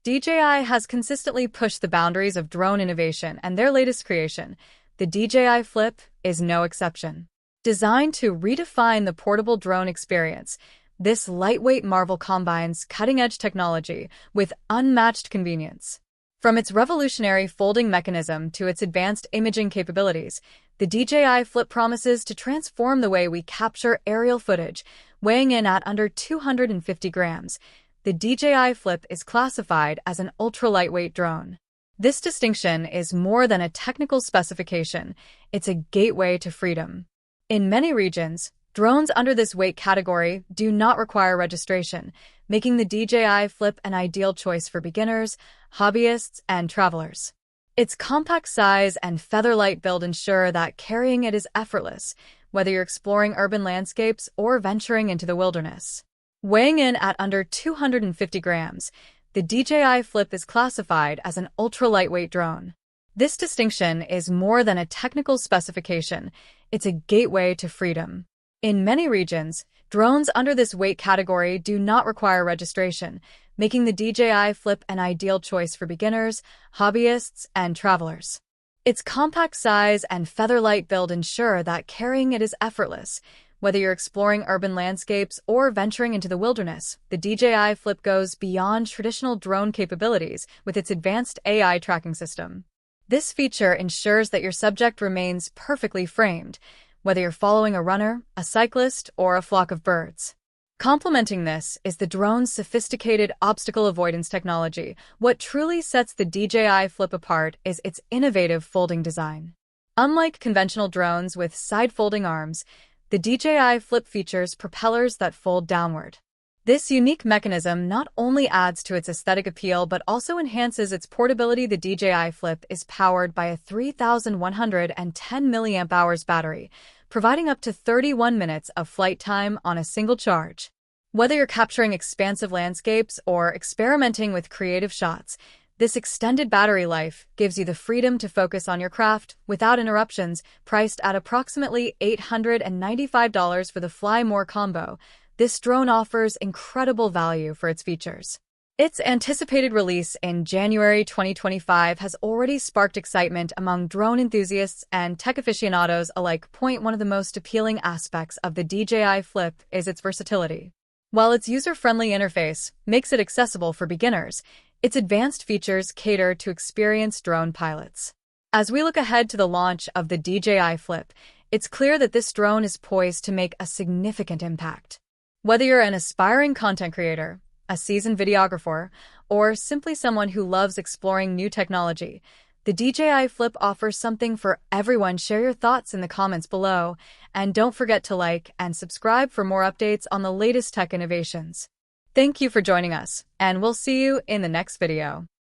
DJI has consistently pushed the boundaries of drone innovation, and their latest creation, the DJI Flip, is no exception. Designed to redefine the portable drone experience, this lightweight marvel combines cutting-edge technology with unmatched convenience. From its revolutionary folding mechanism to its advanced imaging capabilities, the DJI Flip promises to transform the way we capture aerial footage. Weighing in at under 250 grams, the DJI Flip is classified as an ultra-lightweight drone. This distinction is more than a technical specification, it's a gateway to freedom. In many regions, drones under this weight category do not require registration, making the DJI Flip an ideal choice for beginners, hobbyists, and travelers. Its compact size and feather-light build ensure that carrying it is effortless, whether you're exploring urban landscapes or venturing into the wilderness. Weighing in at under 250 grams, the DJI Flip is classified as an ultra-lightweight drone. This distinction is more than a technical specification, it's a gateway to freedom. In many regions, drones under this weight category do not require registration, making the DJI Flip an ideal choice for beginners, hobbyists, and travelers. Its compact size and feather-light build ensure that carrying it is effortless. Whether you're exploring urban landscapes or venturing into the wilderness, the DJI Flip goes beyond traditional drone capabilities with its advanced AI tracking system. This feature ensures that your subject remains perfectly framed, whether you're following a runner, a cyclist, or a flock of birds. Complementing this is the drone's sophisticated obstacle avoidance technology. What truly sets the DJI Flip apart is its innovative folding design. Unlike conventional drones with side-folding arms, the DJI Flip features propellers that fold downward. This unique mechanism not only adds to its aesthetic appeal but also enhances its portability. The DJI Flip is powered by a 3,110 mAh battery, providing up to 31 minutes of flight time on a single charge. Whether you're capturing expansive landscapes or experimenting with creative shots, this extended battery life gives you the freedom to focus on your craft without interruptions. Priced at approximately $895 for the Fly More combo, this drone offers incredible value for its features. Its anticipated release in January 2025 has already sparked excitement among drone enthusiasts and tech aficionados alike. One of the most appealing aspects of the DJI Flip is its versatility. While its user-friendly interface makes it accessible for beginners, its advanced features cater to experienced drone pilots. As we look ahead to the launch of the DJI Flip, it's clear that this drone is poised to make a significant impact. Whether you're an aspiring content creator, a seasoned videographer, or simply someone who loves exploring new technology, the DJI Flip offers something for everyone. Share your thoughts in the comments below, and don't forget to like and subscribe for more updates on the latest tech innovations. Thank you for joining us, and we'll see you in the next video.